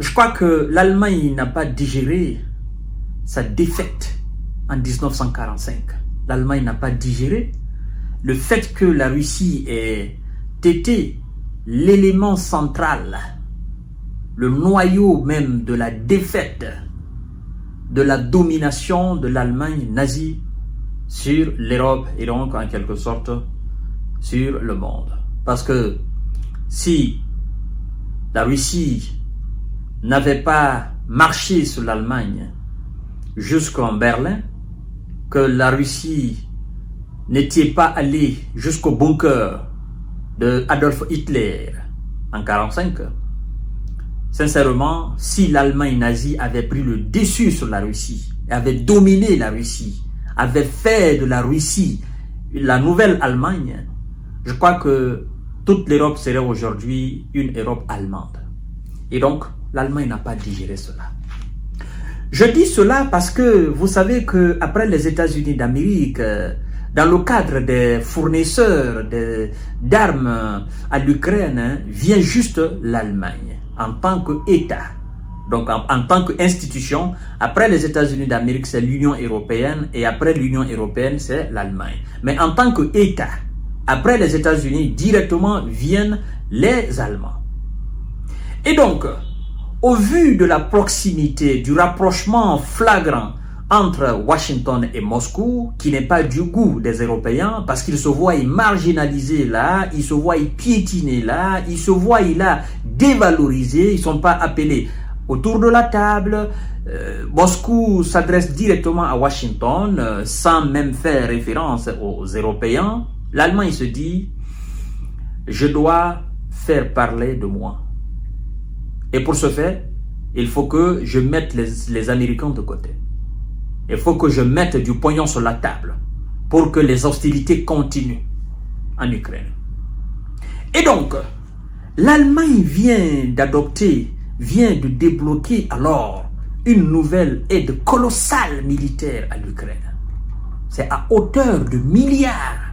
Je crois que l'Allemagne n'a pas digéré sa défaite en 1945. L'Allemagne n'a pas digéré le fait que la Russie ait été l'élément central, le noyau même de la défaite, de la domination de l'Allemagne nazie sur l'Europe et donc en quelque sorte sur le monde. Parce que si la Russie n'avait pas marché sur l'Allemagne jusqu'en Berlin, que la Russie n'était pas allée jusqu'au bunker de Adolf Hitler en 1945, sincèrement, si l'Allemagne nazie avait pris le dessus sur la Russie, avait dominé la Russie, avait fait de la Russie la nouvelle Allemagne, je crois que toute l'Europe serait aujourd'hui une Europe allemande. Et donc, l'Allemagne n'a pas digéré cela. Je dis cela parce que vous savez qu'après les États-Unis d'Amérique, dans le cadre des fournisseurs d'armes à l'Ukraine, vient juste l'Allemagne en tant qu'État. Donc en tant qu'institution, après les États-Unis d'Amérique, c'est l'Union européenne et après l'Union européenne, c'est l'Allemagne. Mais en tant qu'État, après les États-Unis, directement viennent les Allemands. Et donc, au vu de la proximité, du rapprochement flagrant entre Washington et Moscou, qui n'est pas du goût des Européens, parce qu'ils se voient marginalisés là, ils se voient piétinés là, ils se voient là dévalorisés, ils ne sont pas appelés autour de la table. Moscou s'adresse directement à Washington, sans même faire référence aux Européens. L'Allemagne se dit, je dois faire parler de moi. Et pour ce faire, il faut que je mette les Américains de côté. Il faut que je mette du pognon sur la table pour que les hostilités continuent en Ukraine. Et donc, l'Allemagne vient de débloquer alors une nouvelle aide colossale militaire à l'Ukraine. C'est à hauteur de milliards.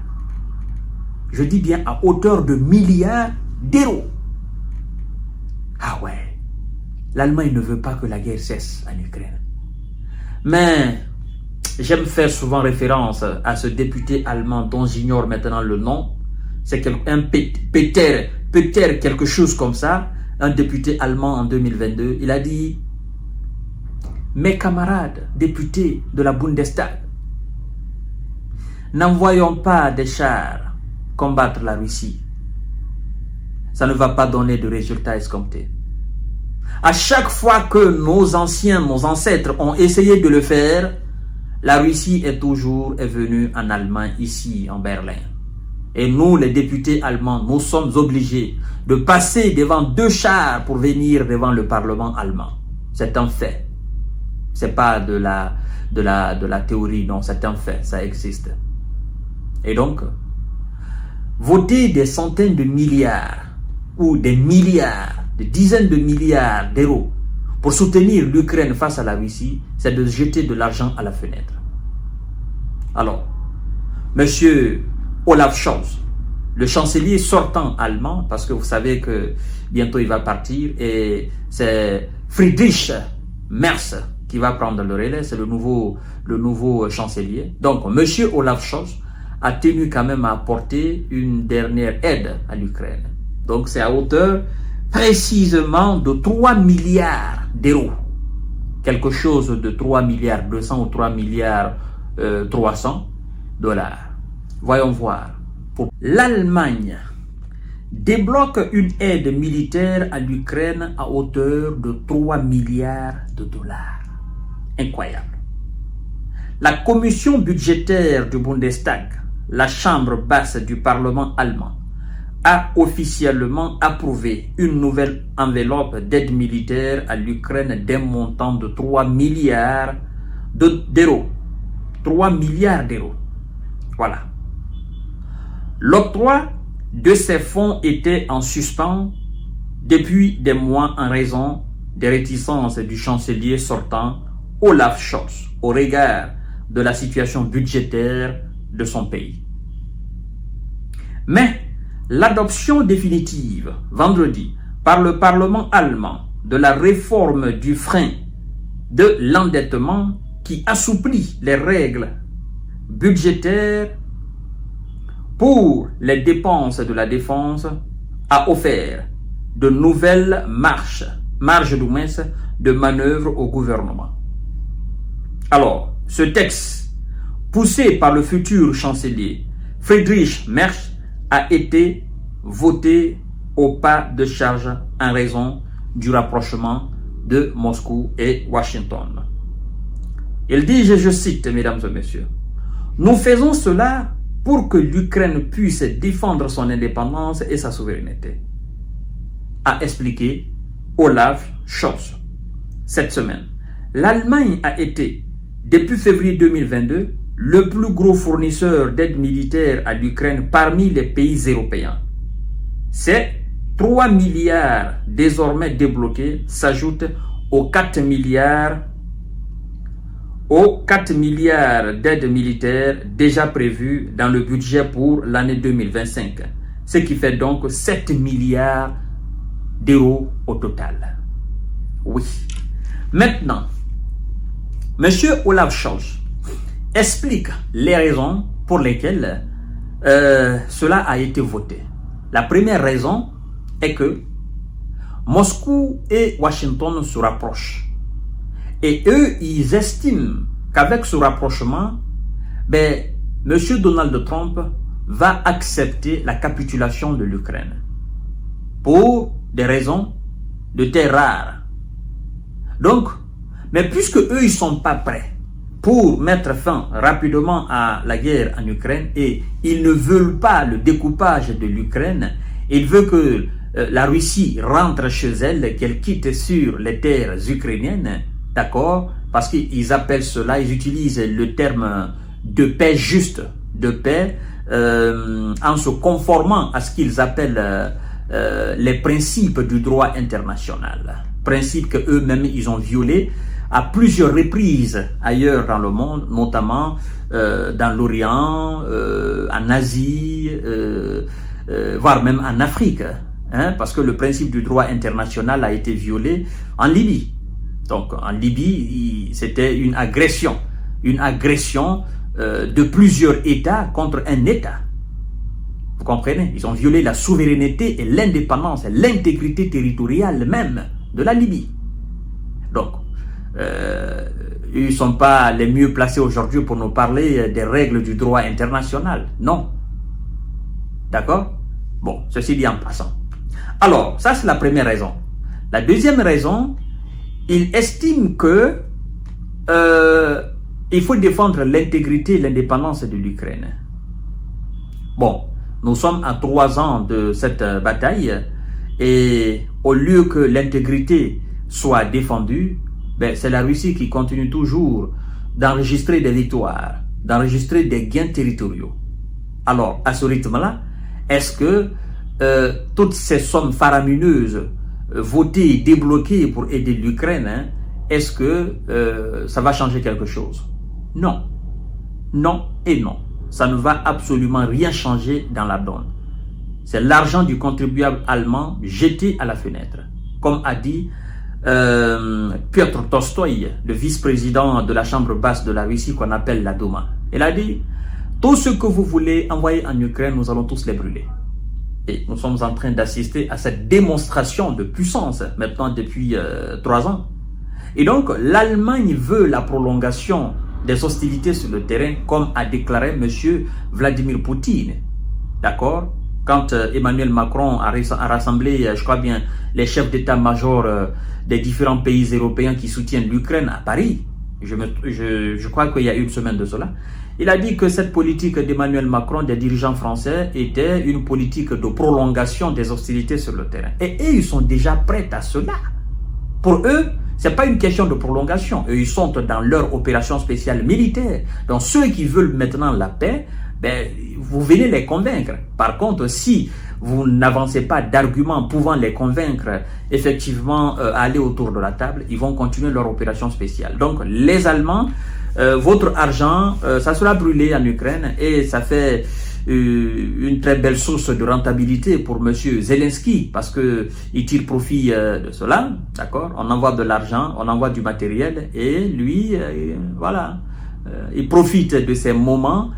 Je dis bien à hauteur de milliards d'euros. Ah ouais. L'Allemagne ne veut pas que la guerre cesse en Ukraine. Mais j'aime faire souvent référence à ce député allemand dont j'ignore maintenant le nom. C'est un Peter quelque chose comme ça, un député allemand en 2022. Il a dit, mes camarades députés de la Bundestag, n'envoyons pas des chars combattre la Russie. Ça ne va pas donner de résultats escomptés. À chaque fois que nos ancêtres ont essayé de le faire, la Russie est venue en Allemagne, ici, en Berlin. Et nous, les députés allemands, nous sommes obligés de passer devant 2 chars pour venir devant le Parlement allemand. C'est un fait. C'est pas de la théorie, non, c'est un fait, ça existe. Et donc, voter des centaines de milliards ou des milliards, des dizaines de milliards d'euros pour soutenir l'Ukraine face à la Russie, c'est de jeter de l'argent à la fenêtre. Alors, monsieur Olaf Scholz, le chancelier sortant allemand, parce que vous savez que bientôt il va partir, et c'est Friedrich Merz qui va prendre le relais, c'est le nouveau chancelier. Donc, monsieur Olaf Scholz a tenu quand même à apporter une dernière aide à l'Ukraine. Donc, c'est à hauteur précisément de 3 milliards d'euros. Quelque chose de 3 milliards 200 ou 3 milliards 300 dollars. Voyons voir. L'Allemagne débloque une aide militaire à l'Ukraine à hauteur de 3 milliards de dollars. Incroyable. La commission budgétaire du Bundestag, la chambre basse du Parlement allemand, a officiellement approuvé une nouvelle enveloppe d'aide militaire à l'Ukraine d'un montant de 3 milliards d'euros. 3 milliards d'euros. Voilà. L'octroi de ces fonds était en suspens depuis des mois en raison des réticences du chancelier sortant Olaf Scholz au regard de la situation budgétaire de son pays. Mais l'adoption définitive, vendredi, par le Parlement allemand de la réforme du frein de l'endettement qui assouplit les règles budgétaires pour les dépenses de la défense a offert de nouvelles marges de manœuvre au gouvernement. Alors, ce texte, poussé par le futur chancelier Friedrich Merz, a été voté au pas de charge en raison du rapprochement de Moscou et Washington. Il dit, je cite, mesdames et messieurs, « Nous faisons cela pour que l'Ukraine puisse défendre son indépendance et sa souveraineté », a expliqué Olaf Scholz. Cette semaine, l'Allemagne a été, depuis février 2022, le plus gros fournisseur d'aide militaire à l'Ukraine parmi les pays européens. Ces 3 milliards désormais débloqués s'ajoutent aux 4 milliards d'aides militaires déjà prévues dans le budget pour l'année 2025, ce qui fait donc 7 milliards d'euros au total. Oui. Maintenant, M. Olaf Scholz explique les raisons pour lesquelles cela a été voté. La première raison est que Moscou et Washington se rapprochent. Et eux, ils estiment qu'avec ce rapprochement, M. Donald Trump va accepter la capitulation de l'Ukraine pour des raisons de terre rare. Donc, mais puisque eux, ils ne sont pas prêts pour mettre fin rapidement à la guerre en Ukraine et ils ne veulent pas le découpage de l'Ukraine, ils veulent que la Russie rentre chez elle, qu'elle quitte sur les terres ukrainiennes, d'accord? Parce qu'ils appellent cela, ils utilisent le terme de paix juste, de paix, en se conformant à ce qu'ils appellent les principes du droit international. Principes qu'eux-mêmes, ils ont violés à plusieurs reprises ailleurs dans le monde, notamment dans l'Orient, en Asie, voire même en Afrique, hein, parce que le principe du droit international a été violé en Libye. Donc en Libye, c'était une agression de plusieurs États contre un État. Vous comprenez? Ils ont violé la souveraineté et l'indépendance et l'intégrité territoriale même de la Libye. Donc, ils ne sont pas les mieux placés aujourd'hui pour nous parler des règles du droit international. Non. D'accord? Bon, ceci dit en passant. Alors, ça c'est la première raison. La deuxième raison, ils estiment que il faut défendre l'intégrité et l'indépendance de l'Ukraine. Bon, nous sommes à 3 ans de cette bataille et au lieu que l'intégrité soit défendue, c'est la Russie qui continue toujours d'enregistrer des victoires, d'enregistrer des gains territoriaux. Alors, à ce rythme-là, est-ce que toutes ces sommes faramineuses votées, débloquées pour aider l'Ukraine, hein, est-ce que ça va changer quelque chose? Non. Non et non. Ça ne va absolument rien changer dans la donne. C'est l'argent du contribuable allemand jeté à la fenêtre. Comme a dit Piotr Tolstoï, le vice-président de la chambre basse de la Russie qu'on appelle la Douma. Il a dit, tout ce que vous voulez envoyer en Ukraine, nous allons tous les brûler. Et nous sommes en train d'assister à cette démonstration de puissance maintenant depuis 3 ans. Et donc, l'Allemagne veut la prolongation des hostilités sur le terrain, comme a déclaré M. Vladimir Poutine. D'accord? Quand Emmanuel Macron a rassemblé, je crois bien, les chefs d'état-major des différents pays européens qui soutiennent l'Ukraine à Paris, je crois qu'il y a une semaine de cela, il a dit que cette politique d'Emmanuel Macron, des dirigeants français, était une politique de prolongation des hostilités sur le terrain. Et eux, ils sont déjà prêts à cela. Pour eux, ce n'est pas une question de prolongation. Eux, ils sont dans leur opération spéciale militaire. Donc, ceux qui veulent maintenant la paix, vous venez les convaincre. Par contre, si vous n'avancez pas d'arguments pouvant les convaincre effectivement à aller autour de la table, ils vont continuer leur opération spéciale. Donc, les Allemands, votre argent, ça sera brûlé en Ukraine et ça fait une très belle source de rentabilité pour monsieur Zelensky, parce que il tire profit de cela, d'accord? On envoie de l'argent, on envoie du matériel, et lui, voilà, il profite de ces moments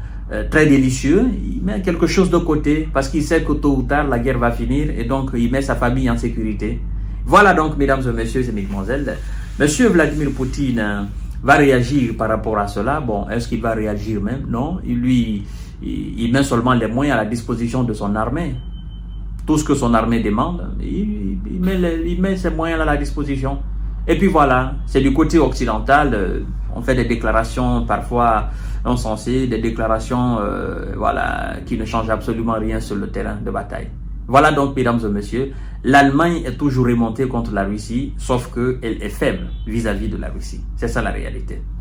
très délicieux, il met quelque chose de côté, parce qu'il sait que tôt ou tard, la guerre va finir, et donc il met sa famille en sécurité. Voilà donc, mesdames et messieurs et mesdemoiselles, monsieur Vladimir Poutine va réagir par rapport à cela. Bon, est-ce qu'il va réagir même? Non, il met seulement les moyens à la disposition de son armée. Tout ce que son armée demande, il met ses moyens à la disposition. Et puis voilà, c'est du côté occidental, on fait des déclarations parfois insensées, des déclarations voilà, qui ne changent absolument rien sur le terrain de bataille. Voilà donc, mesdames et messieurs, l'Allemagne est toujours remontée contre la Russie, sauf qu'elle est faible vis-à-vis de la Russie. C'est ça la réalité.